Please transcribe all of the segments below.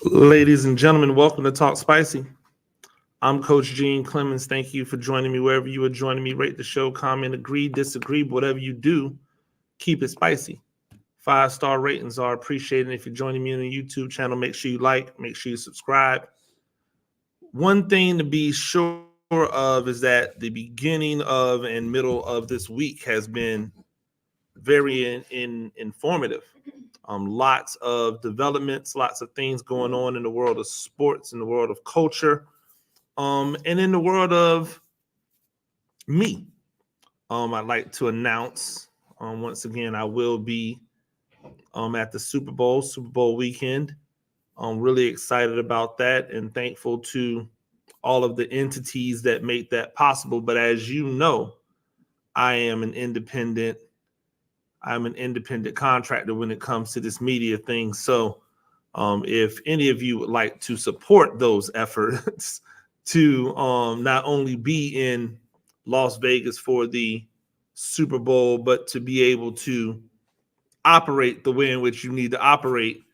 Ladies and gentlemen, welcome to Talk Spicy. I'm Coach Gene Clemens. Thank you for joining me wherever you are joining me. Rate the show, comment, agree, disagree, but whatever you do, keep it spicy. 5-star ratings are appreciated. If you're joining me on the YouTube channel, make sure you like, make sure you subscribe. One thing to be sure of is that the beginning of and middle of this week has been very informative. Lots of developments, lots of things going on in the world of sports, in the world of culture, and in the world of me. I'd like to announce once again, I will be at the Super Bowl weekend. I'm really excited about that and thankful to all of the entities that make that possible. But as you know, I am an independent. I'm an independent contractor when it comes to this media thing. So if any of you would like to support those efforts to not only be in Las Vegas for the Super Bowl, but to be able to operate the way in which you need to operate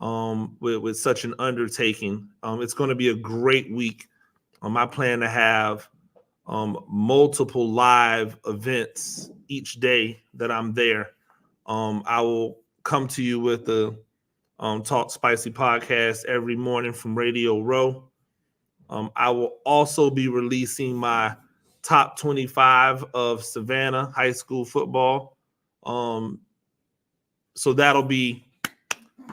with such an undertaking, it's going to be a great week. I plan to have multiple live events each day that I'm there. I will come to you with the Talk Spicy podcast every morning from Radio Row. I will also be releasing my top 25 of Savannah high school football. So that'll be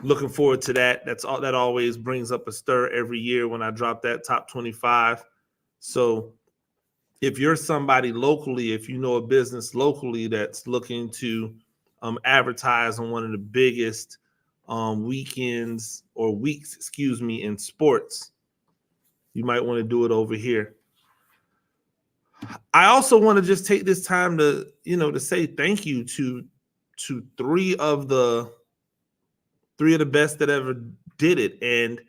looking forward to that. That's all. That always brings up a stir every year when I drop that top 25. So if you're somebody locally, if you know a business locally that's looking to advertise on one of the biggest weekends or weeks, in sports, you might want to do it over here. I also want to just take this time to, to say thank you to three of the best that ever did it. And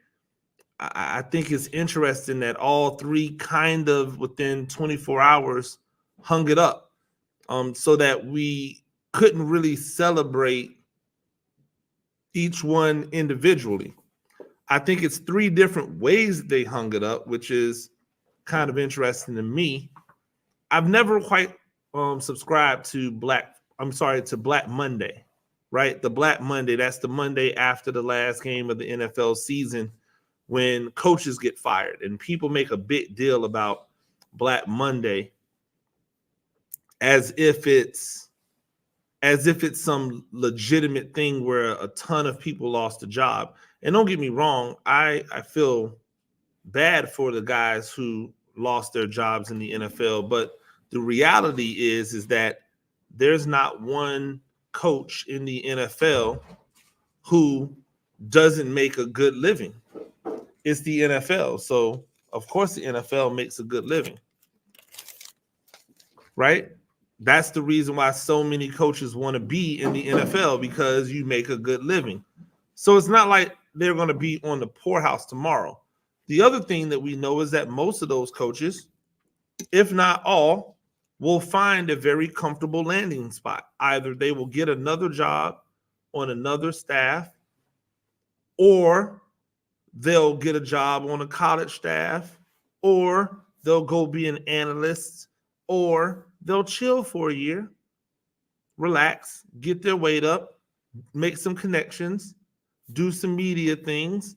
I think it's interesting that all three kind of within 24 hours hung it up, so that we couldn't really celebrate each one individually. I think it's three different ways they hung it up, which is kind of interesting to me. I've never quite subscribed to Black Monday, right? The Black Monday, that's the Monday after the last game of the NFL season when coaches get fired, and people make a big deal about Black Monday as if it's some legitimate thing where a ton of people lost a job. And don't get me wrong, I feel bad for the guys who lost their jobs in the NFL, but the reality is that there's not one coach in the NFL who doesn't make a good living. It's the NFL. So, of course, the NFL makes a good living, right? That's the reason why so many coaches want to be in the NFL, because you make a good living. So it's not like they're going to be on the poorhouse tomorrow. The other thing that we know is that most of those coaches, if not all, will find a very comfortable landing spot. Either they will get another job on another staff, or they'll get a job on a college staff, or they'll go be an analyst, or they'll chill for a year, relax, get their weight up, make some connections, do some media things,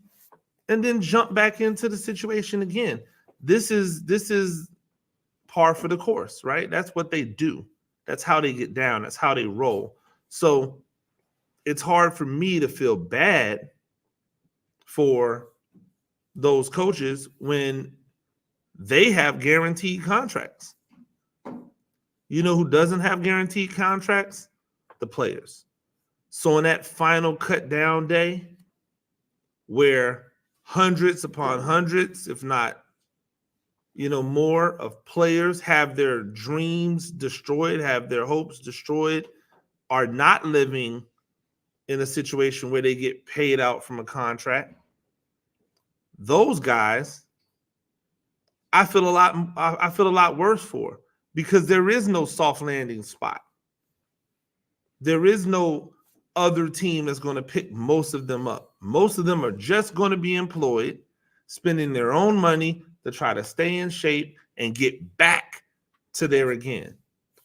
and then jump back into the situation again. This is par for the course, right? That's what they do. That's how they get down. That's how they roll. So it's hard for me to feel bad for those coaches when they have guaranteed contracts. You know who doesn't have guaranteed contracts? The players. So in that final cut down day, where hundreds upon hundreds, if not more of players have their dreams destroyed, have their hopes destroyed, are not living in a situation where they get paid out from a contract. Those guys, I feel a lot worse for, because there is no soft landing spot. There is no other team that's going to pick most of them up. Most of them are just going to be employed, spending their own money to try to stay in shape and get back to there again.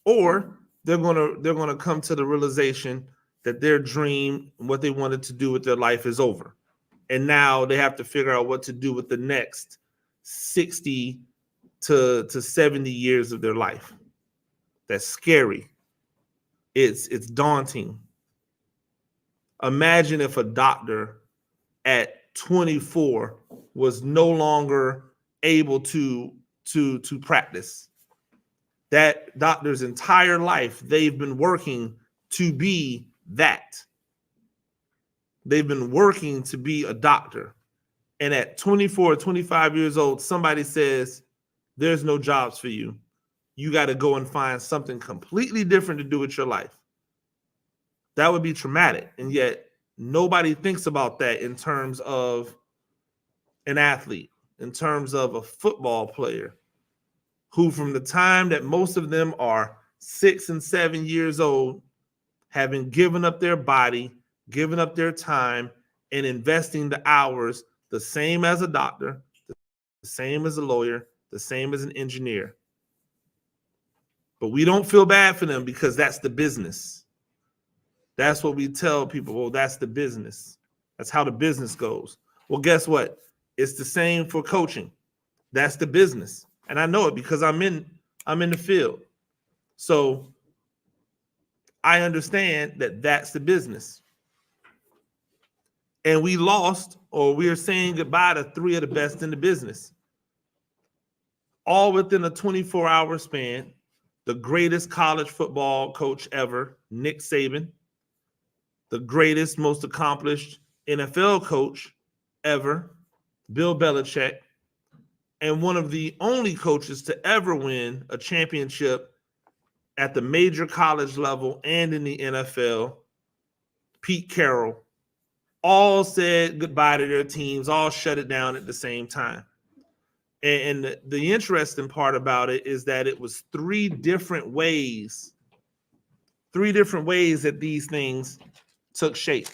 Or they're going to come to the realization that their dream, what they wanted to do with their life, is over. And now they have to figure out what to do with the next 60 to 70 years of their life. That's scary. It's daunting. Imagine if a doctor at 24 was no longer able to practice. That doctor's entire life, they've been working to be that. They've been working to be a doctor. And at 24 or 25 years old, somebody says, there's no jobs for you. You got to go and find something completely different to do with your life. That would be traumatic. And yet nobody thinks about that in terms of an athlete, in terms of a football player who, from the time that most of them are 6 and 7 years old, having given up their body, given up their time, and investing the hours, the same as a doctor, the same as a lawyer, the same as an engineer. But we don't feel bad for them because that's the business. That's what we tell people. Well, that's the business. That's how the business goes. Well, guess what? It's the same for coaching. That's the business. And I know it because I'm in the field. So I understand that that's the business. And we lost, or we are saying goodbye to 3 of the best in the business. All within a 24-hour span. The greatest college football coach ever, Nick Saban. The greatest, most accomplished NFL coach ever, Bill Belichick. And one of the only coaches to ever win a championship at the major college level and in the NFL, Pete Carroll, all said goodbye to their teams, all shut it down at the same time. And the interesting part about it is that it was 3 different ways that these things took shape.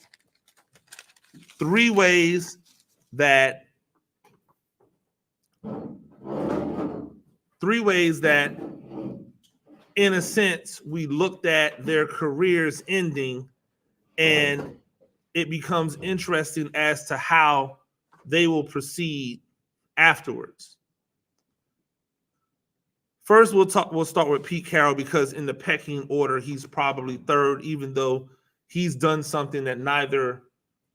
3 ways that in a sense we looked at their careers ending, and it becomes interesting as to how they will proceed afterwards. First, we'll start with Pete Carroll, because in the pecking order, he's probably 3rd, even though he's done something that neither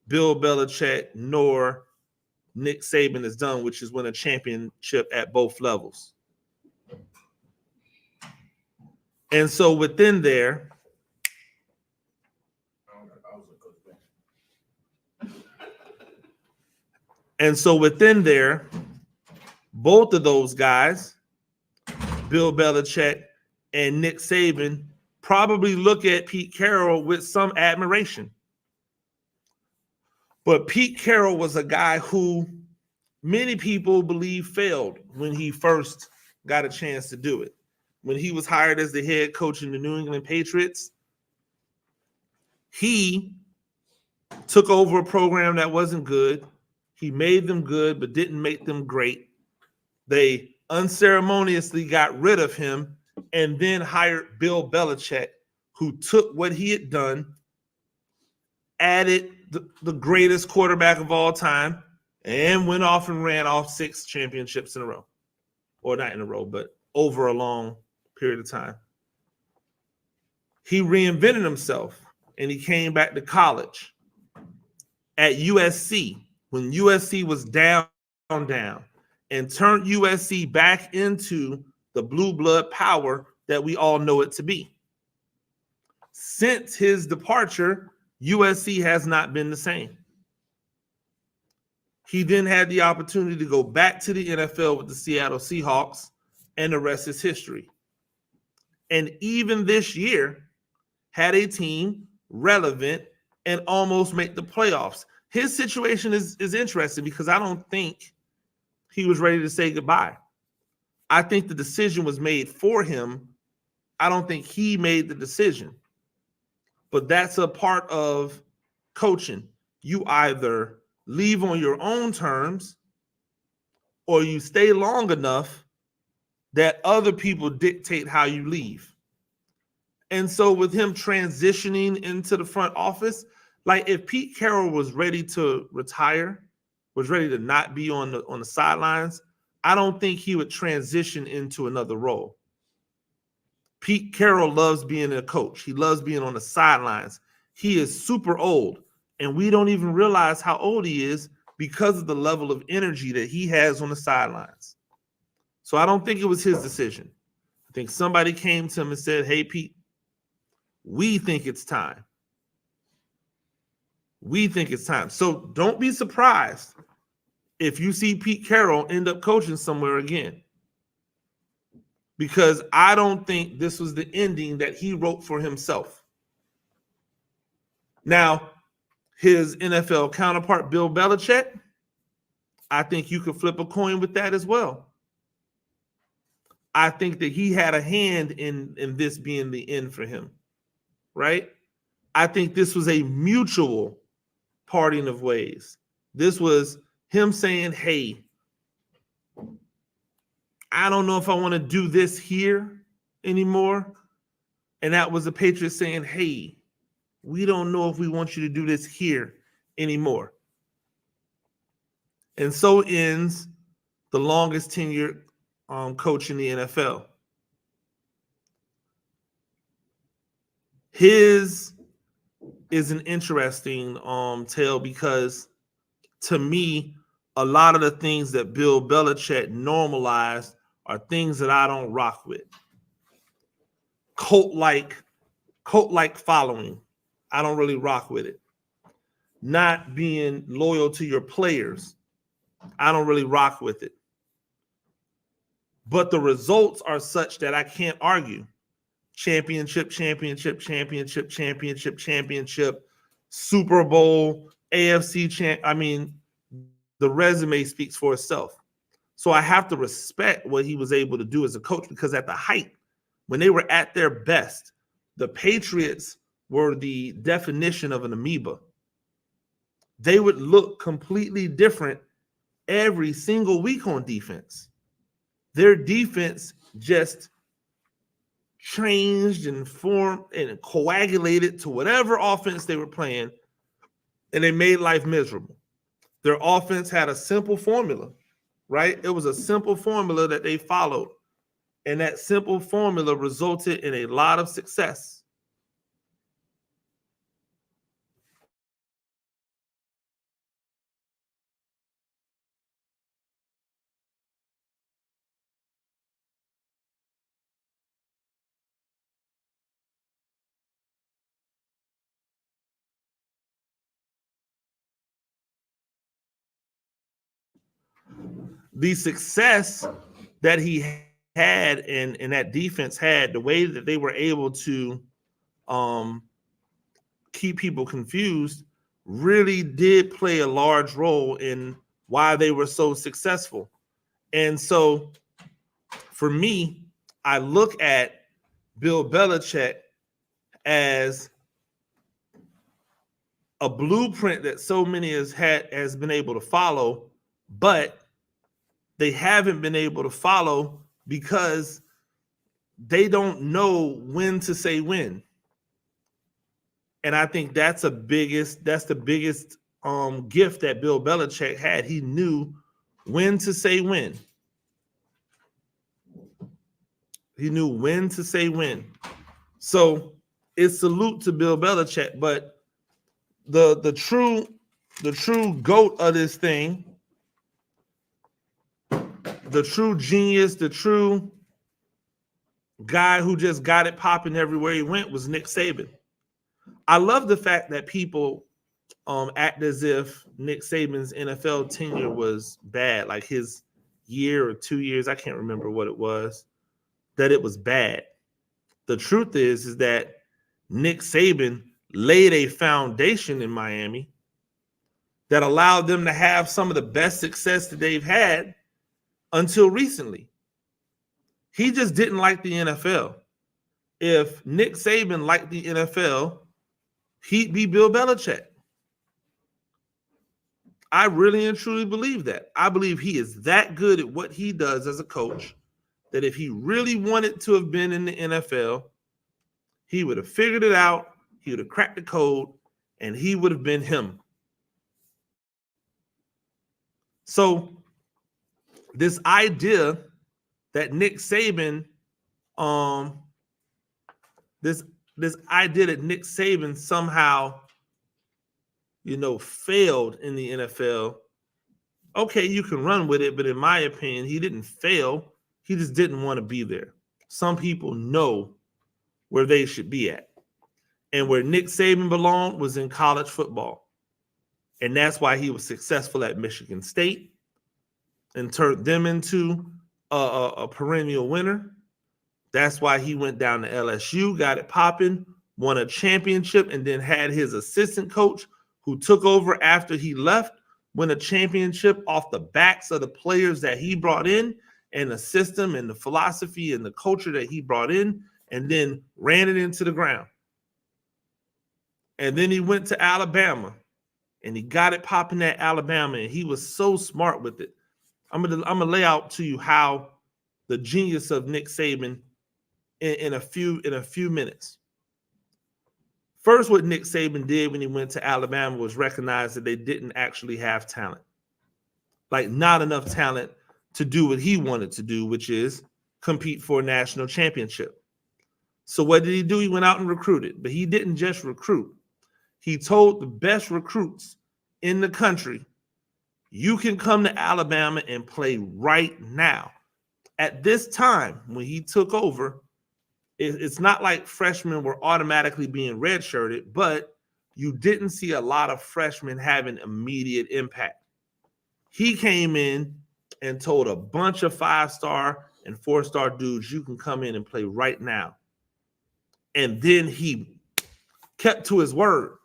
Bill Belichick nor Nick Saban has done, which is win a championship at both levels. And so within there, both of those guys, Bill Belichick and Nick Saban, probably look at Pete Carroll with some admiration. But Pete Carroll was a guy who many people believe failed when he first got a chance to do it. When he was hired as the head coach in the New England Patriots, he took over a program that wasn't good. He made them good, but didn't make them great. They unceremoniously got rid of him and then hired Bill Belichick, who took what he had done, added the greatest quarterback of all time, and went off and ran off 6 championships in a row. Or not in a row, but over a long period of time. He reinvented himself, and he came back to college at USC when USC was down, and turned USC back into the blue blood power that we all know it to be. Since his departure, USC has not been the same. He then had the opportunity to go back to the NFL with the Seattle Seahawks, and the rest is history. And even this year, had a team relevant and almost make the playoffs. His situation is interesting because I don't think he was ready to say goodbye. I think the decision was made for him. I don't think he made the decision. But that's a part of coaching. You either leave on your own terms or you stay long enough that other people dictate how you leave. And so with him transitioning into the front office, like if Pete Carroll was ready to retire, was ready to not be on the sidelines, I don't think he would transition into another role. Pete Carroll loves being a coach. He loves being on the sidelines. He is super old, and we don't even realize how old he is because of the level of energy that he has on the sidelines. So I don't think it was his decision. I think somebody came to him and said, "Hey, Pete, we think it's time. We think it's time." So don't be surprised if you see Pete Carroll end up coaching somewhere again, because I don't think this was the ending that he wrote for himself. Now, his NFL counterpart, Bill Belichick, I think you could flip a coin with that as well. I think that he had a hand in this being the end for him, right? I think this was a mutual parting of ways. This was him saying, "Hey, I don't know if I want to do this here anymore." And that was the Patriots saying, "Hey, we don't know if we want you to do this here anymore." And so ends the longest tenured coach in the NFL. His is an interesting tale because, to me, a lot of the things that Bill Belichick normalized are things that I don't rock with. Cult-like following, I don't really rock with it. Not being loyal to your players, I don't really rock with it. But the results are such that I can't argue. Championship, Super Bowl, AFC champ. I mean, the resume speaks for itself. So I have to respect what he was able to do as a coach, because at the height, when they were at their best, the Patriots were the definition of an amoeba. They would look completely different every single week on defense. Their defense just changed and formed and coagulated to whatever offense they were playing, and they made life miserable. Their offense had a simple formula, right? It was a simple formula that they followed, and that simple formula resulted in a lot of success. The success that he had and that defense had, the way that they were able to keep people confused, really did play a large role in why they were so successful. And so for me, I look at Bill Belichick as a blueprint that so many has been able to follow, but they haven't been able to follow because they don't know when to say when. And I think that's the biggest gift that Bill Belichick had. He knew when to say when. He knew when to say when. So it's salute to Bill Belichick, but the true GOAT of this thing, the true genius, the true guy who just got it popping everywhere he went was Nick Saban. I love the fact that people act as if Nick Saban's NFL tenure was bad, like his year or 2 years, I can't remember what it was, that it was bad. The truth is that Nick Saban laid a foundation in Miami that allowed them to have some of the best success that they've had until recently. He just didn't like the NFL. If Nick Saban liked the NFL, he'd be Bill Belichick. I really and truly believe that. I believe he is that good at what he does as a coach that if he really wanted to have been in the NFL, he would have figured it out, he would have cracked the code, and he would have been him. So this idea that Nick Saban, this idea that Nick Saban somehow, failed in the NFL. Okay, you can run with it, but in my opinion, he didn't fail. He just didn't want to be there. Some people know where they should be at. And where Nick Saban belonged was in college football. And that's why he was successful at Michigan State and turned them into a perennial winner. That's why he went down to LSU, got it popping, won a championship, and then had his assistant coach who took over after he left, win a championship off the backs of the players that he brought in and the system and the philosophy and the culture that he brought in, and then ran it into the ground. And then he went to Alabama and he got it popping at Alabama, and he was so smart with it. I'm gonna lay out to you how the genius of Nick Saban in a few minutes. First, what Nick Saban did when he went to Alabama was recognize that they didn't actually have talent. Like, not enough talent to do what he wanted to do, which is compete for a national championship. So what did he do? He went out and recruited, but he didn't just recruit. He told the best recruits in the country, you can come to Alabama and play right now. At this time, when he took over, it's not like freshmen were automatically being redshirted, but you didn't see a lot of freshmen having immediate impact. He came in and told a bunch of 5-star and 4-star dudes, you can come in and play right now. And then he kept to his word.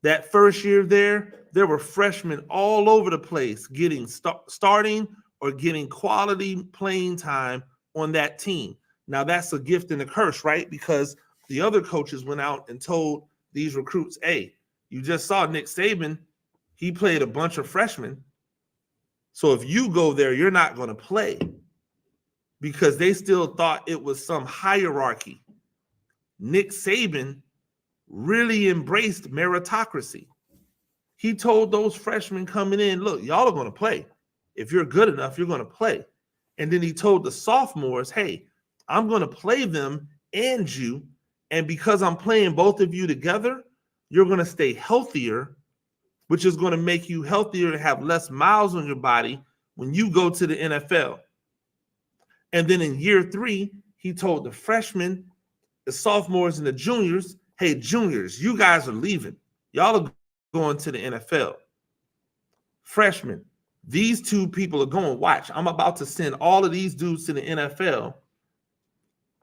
That first year there were freshmen all over the place getting starting or getting quality playing time on that team. Now, that's a gift and a curse, right? Because the other coaches went out and told these recruits, hey, you just saw Nick Saban. He played a bunch of freshmen. So if you go there, you're not going to play, because they still thought it was some hierarchy. Nick Saban really embraced meritocracy. He told those freshmen coming in, look, y'all are going to play. If you're good enough, you're going to play. And then he told the sophomores, hey, I'm going to play them and you. And because I'm playing both of you together, you're going to stay healthier, which is going to make you healthier and have less miles on your body when you go to the NFL. And then in year 3, he told the freshmen, the sophomores, and the juniors, hey, juniors, you guys are leaving. Y'all are going to the NFL. Freshmen, these 2 people are going. Watch, I'm about to send all of these dudes to the NFL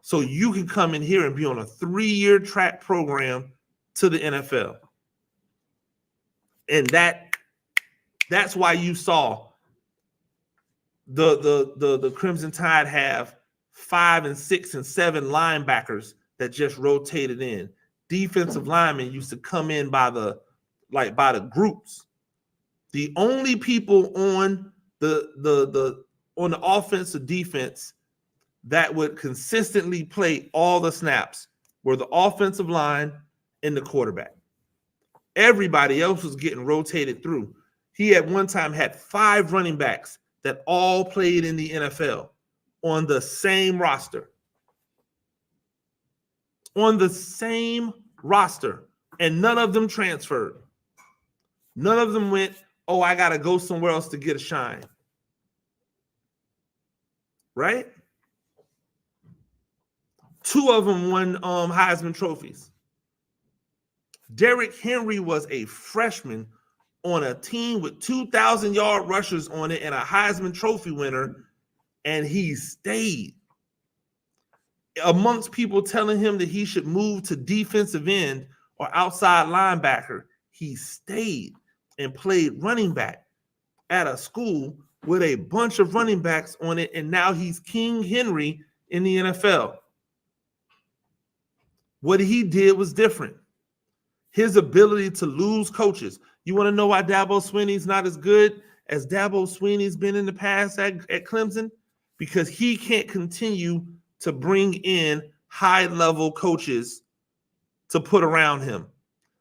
so you can come in here and be on a 3-year track program to the NFL. And that's why you saw the Crimson Tide have 5 and 6 and 7 linebackers that just rotated in. Defensive linemen used to come in by the groups. The only people on the offense or defense that would consistently play all the snaps were the offensive line and the quarterback. Everybody else was getting rotated through. He at one time had 5 running backs that all played in the NFL on the same roster. On the same roster. And none of them transferred. None of them went, oh, I got to go somewhere else to get a shine. Right? 2 of them won Heisman trophies. Derrick Henry was a freshman on a team with 2,000-yard rushers on it and a Heisman Trophy winner, and he stayed. Amongst people telling him that he should move to defensive end or outside linebacker, he stayed and played running back at a school with a bunch of running backs on it, and now he's King Henry in the NFL. What he did was different. His ability to lose coaches. You want to know why Dabo Swinney's not as good as Dabo Swinney's been in the past at Clemson? Because he can't continue to bring in high-level coaches to put around him.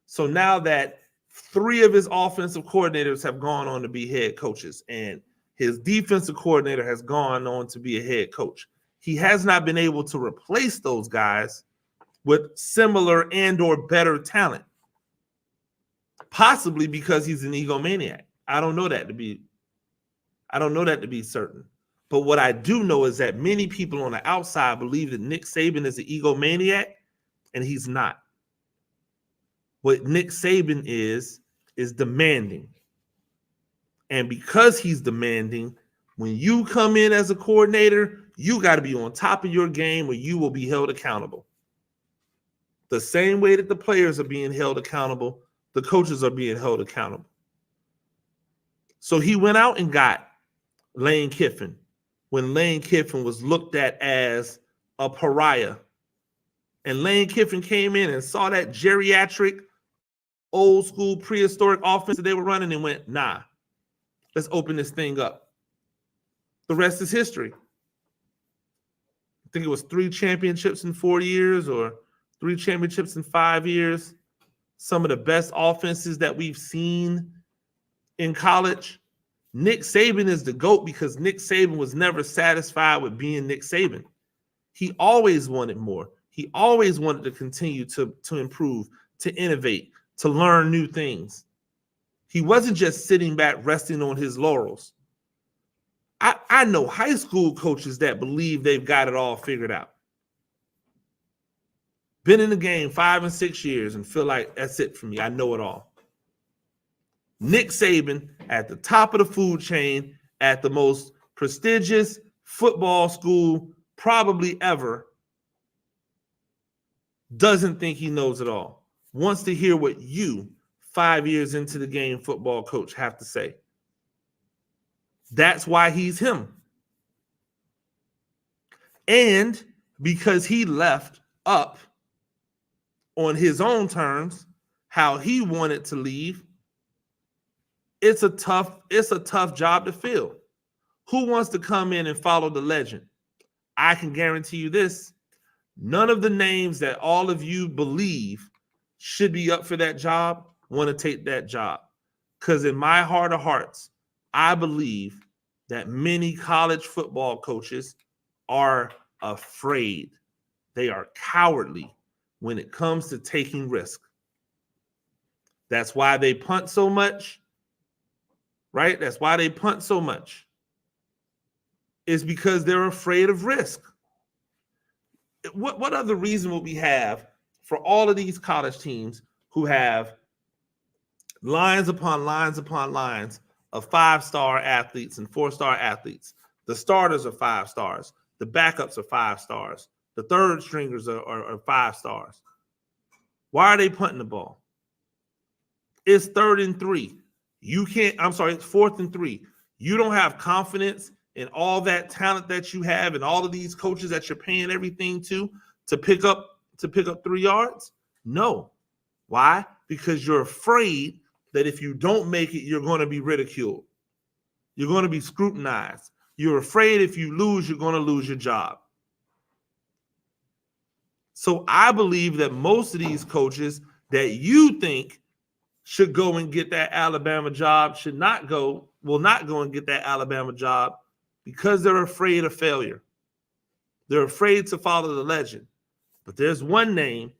So now that 3 of his offensive coordinators have gone on to be head coaches, and his defensive coordinator has gone on to be a head coach, he has not been able to replace those guys with similar and or better talent. Possibly because he's an egomaniac. I don't know that to be certain. But what I do know is that many people on the outside believe that Nick Saban is an egomaniac, and he's not. What Nick Saban is demanding. And because he's demanding, when you come in as a coordinator, you got to be on top of your game or you will be held accountable. The same way that the players are being held accountable, the coaches are being held accountable. So he went out and got Lane Kiffin when Lane Kiffin was looked at as a pariah. And Lane Kiffin came in and saw that geriatric, old school, prehistoric offense that they were running and went, nah, let's open this thing up. The rest is history. I think it was 3 championships in 4 years or 3 championships in 5 years. Some of the best offenses that we've seen in college. Nick Saban is the GOAT because Nick Saban was never satisfied with being Nick Saban. He always wanted more. He always wanted to continue to improve, to innovate, to learn new things. He wasn't just sitting back resting on his laurels. I know high school coaches that believe they've got it all figured out. Been in the game 5 and 6 years and feel like that's it for me. I know it all. Nick Saban at the top of the food chain at the most prestigious football school probably ever doesn't think he knows it all. Wants to hear what you, 5 years into the game football coach, have to say. That's why he's him. And because he left up on his own terms, how he wanted to leave, it's a tough job to fill. Who wants to come in and follow the legend? I can guarantee you this. None of the names that all of you believe should be up for that job want to take that job. Because in my heart of hearts, I believe that many college football coaches are afraid. They are cowardly when it comes to taking risk. That's why they punt so much, right? That's why they punt so much. It's because they're afraid of risk. What other reason would we have for all of these college teams who have lines upon lines upon lines of 5-star athletes and 4-star athletes? The starters are 5 stars. The backups are 5 stars. The third stringers are 5 stars. Why are they punting the ball? It's 3rd and 3. It's 4th and 3. You don't have confidence in all that talent that you have and all of these coaches that you're paying everything to pick up 3 yards? No. Why? Because you're afraid that if you don't make it, you're going to be ridiculed. You're going to be scrutinized. You're afraid if you lose, you're going to lose your job. So I believe that most of these coaches that you think should go and get that Alabama job will not go and get that Alabama job because they're afraid of failure. They're afraid to follow the legend. But there's one name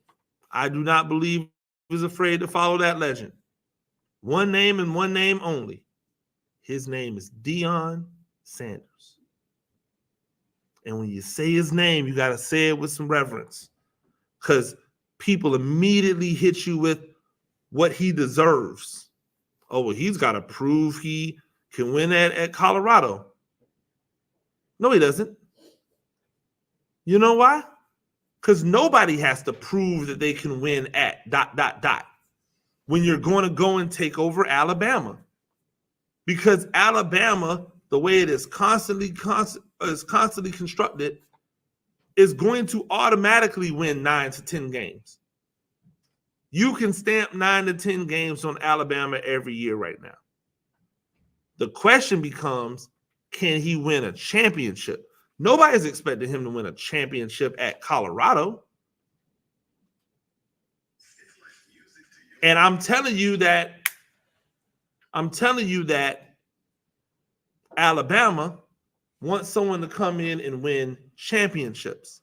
I do not believe is afraid to follow that legend. One name and one name only. His name is Deion Sanders. And when you say his name, you got to say it with some reverence, because people immediately hit you with what he deserves. Oh, well, he's got to prove he can win at Colorado. No, he doesn't. You know why? Because nobody has to prove that they can win at ... when you're going to go and take over Alabama. Because Alabama, the way it is constantly constructed, is going to automatically win 9 to 10 games. You can stamp 9 to 10 games on Alabama every year right now. The question becomes, can he win a championship? Nobody's expecting him to win a championship at Colorado. And I'm telling you that Alabama wants someone to come in and win championships.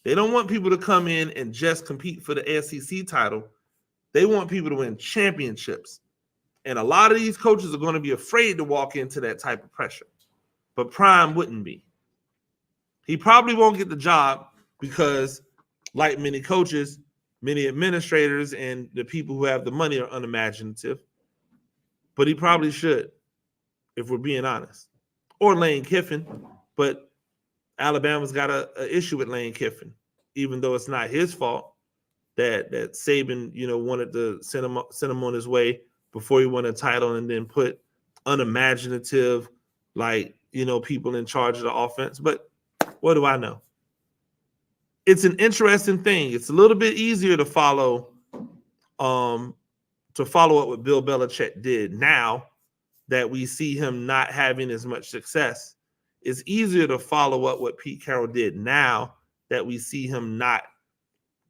They don't want people to come in and just compete for the SEC title. They want people to win championships. And a lot of these coaches are going to be afraid to walk into that type of pressure. But Prime wouldn't be. He probably won't get the job because, like many coaches, many administrators, and the people who have the money are unimaginative. But he probably should, if we're being honest. Or Lane Kiffin. But Alabama's got an issue with Lane Kiffin, even though it's not his fault that Saban, wanted to send him on his way before he won a title and then put unimaginative, people in charge of the offense. But what do I know? It's an interesting thing. It's a little bit easier to follow up what Bill Belichick did now that we see him not having as much success. It's easier to follow up what Pete Carroll did now that we see him not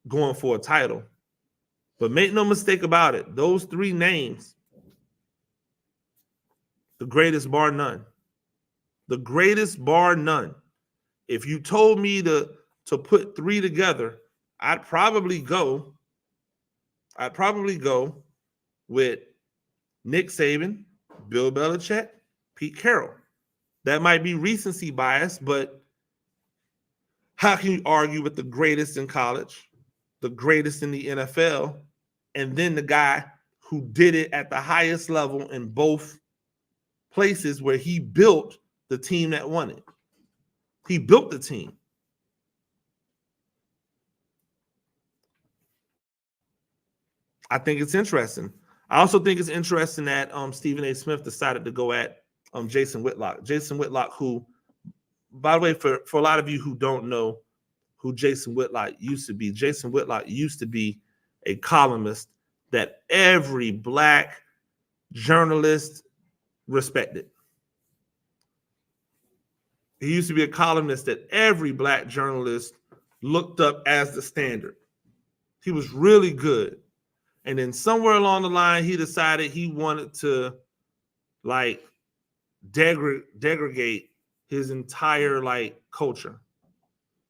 going for a title. But make no mistake about it, those three names, the greatest bar none. The greatest bar none. If you told me to put three together, I'd probably go with Nick Saban, Bill Belichick, Pete Carroll. That might be recency bias, but how can you argue with the greatest in college, the greatest in the NFL, and then the guy who did it at the highest level in both places where he built the team that won it? He built the team. I think it's interesting. I also think it's interesting that Stephen A. Smith decided to go at Jason Whitlock. Jason Whitlock, who, by the way, for a lot of you who don't know who Jason Whitlock used to be, Jason Whitlock used to be a columnist that every Black journalist respected. He used to be a columnist that every Black journalist looked up as the standard. He was really good. And then somewhere along the line, he decided he wanted to degrade his entire culture.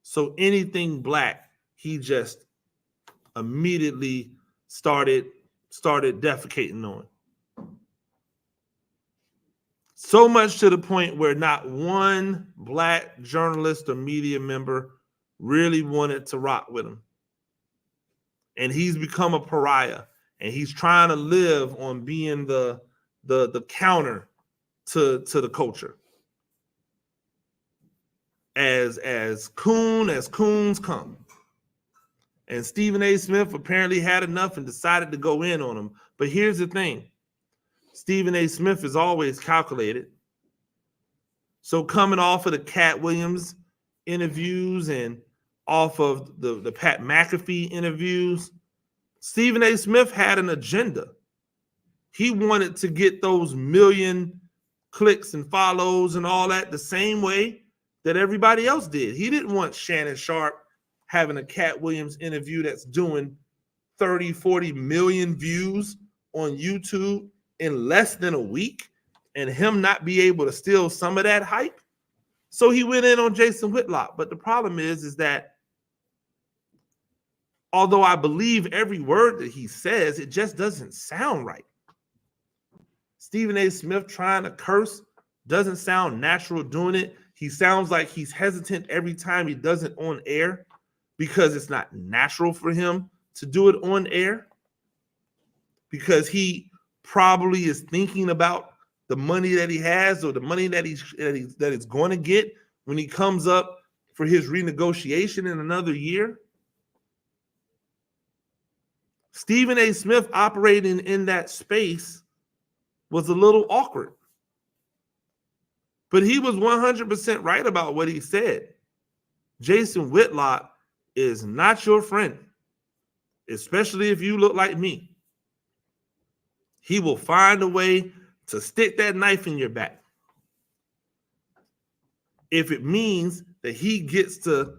So anything Black, he just immediately started defecating on. So much to the point where not one Black journalist or media member really wanted to rock with him. And he's become a pariah, and he's trying to live on being the counter to the culture. As coons come. And Stephen A. Smith apparently had enough and decided to go in on him. But here's the thing. Stephen A. Smith is always calculated. So coming off of the Cat Williams interviews and off of the Pat McAfee interviews, Stephen A. Smith had an agenda. He wanted to get those million clicks and follows and all that the same way that everybody else did. He didn't want Shannon Sharp having a Cat Williams interview that's doing 30, 40 million views on YouTube in less than a week and him not be able to steal some of that hype. So he went in on Jason Whitlock. But the problem is that although I believe every word that he says, it just doesn't sound right. Stephen A. Smith trying to curse doesn't sound natural doing it. He sounds like he's hesitant every time he does it on air because it's not natural for him to do it on air, because he probably is thinking about the money that he has or the money that he's going to get when he comes up for his renegotiation in another year. Stephen A. Smith operating in that space was a little awkward. But he was 100% right about what he said. Jason Whitlock is not your friend. especially if you look like me. He will find a way to stick that knife in your back. If it means that he gets to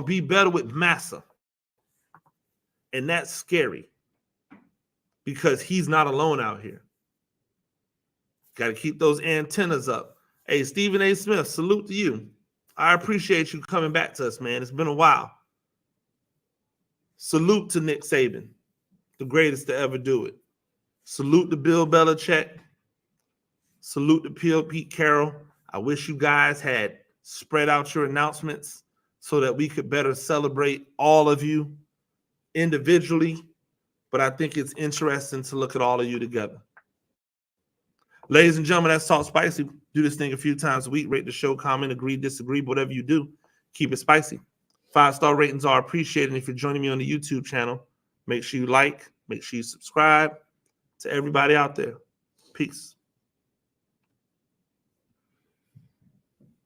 be better with massa. And that's scary because he's not alone out here. Got to keep those antennas up. Hey, Stephen A. Smith, salute to you. I appreciate you coming back to us, man. It's been a while. Salute to Nick Saban, the greatest to ever do it. Salute to Bill Belichick. Salute to Pete Carroll. I wish you guys had spread out your announcements so that we could better celebrate all of you individually. But I think it's interesting to look at all of you together. Ladies and gentlemen, that's Talk Spicy. Do this thing a few times a week. Rate the show, comment, agree, disagree, whatever you do. Keep it spicy. 5-star ratings are appreciated. And if you're joining me on the YouTube channel, make sure you like, make sure you subscribe. To everybody out there, peace.